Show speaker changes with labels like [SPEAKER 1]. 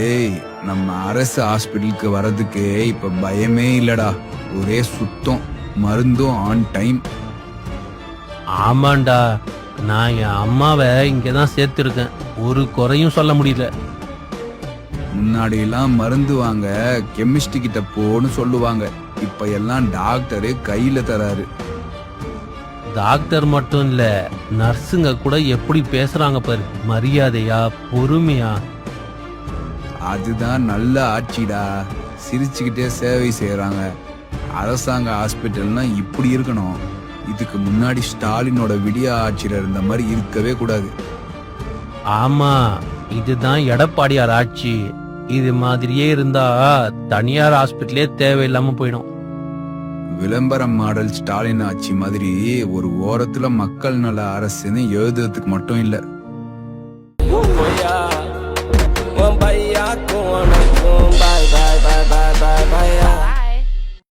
[SPEAKER 1] டேய், நம்ம அரசு ஹாஸ்பிட்டலுக்கு வர்றதுக்கு இப்ப பயமே இல்லடா. ஒரே சுத்தம், மருந்தும் ஆன் டைம்.
[SPEAKER 2] ஆமாண்டா, நான் என் அம்மாவை இங்கதான் சேர்த்திருக்கேன். ஒரு குறையும் சொல்ல முடியல.
[SPEAKER 1] முன்னாடி எல்லாம் மருந்து வாங்க கெமிஸ்ட் கிட்ட போன்னு சொல்லுவாங்க. இப்ப எல்லாம் டாக்டரு கையில தராரு.
[SPEAKER 2] டாக்டர் மட்டும் இல்ல, நர்ஸுங்க கூட எப்படி பேசுறாங்க பாரு, மரியாதையா பொறுமையா.
[SPEAKER 1] அதுதான் நல்ல ஆட்சிடா. சிரிச்சுக்கிட்டே சேவை செய்யறாங்க. அரசாங்க ஹாஸ்பிட்டல்னா இப்படி இருக்கணும். இதுக்கு முன்னாடி ஸ்டாலினோட விடிய ஆட்சியில இருந்த மாதிரி இருக்கவே கூடாது.
[SPEAKER 2] ஆமா, இதுதான் எடப்பாடியார் ஆட்சி. இது மாதிரியே இருந்தா தனியார் ஹாஸ்பிட்டலே தேவையில்லாம போயிடும்.
[SPEAKER 1] விளம்பரம் மாடல் ஸ்டாலின் ஆட்சி மாதிரி ஒரு ஓரத்துல மக்கள் நல அரசுன்னு எழுதுறதுக்கு மட்டும் இல்ல.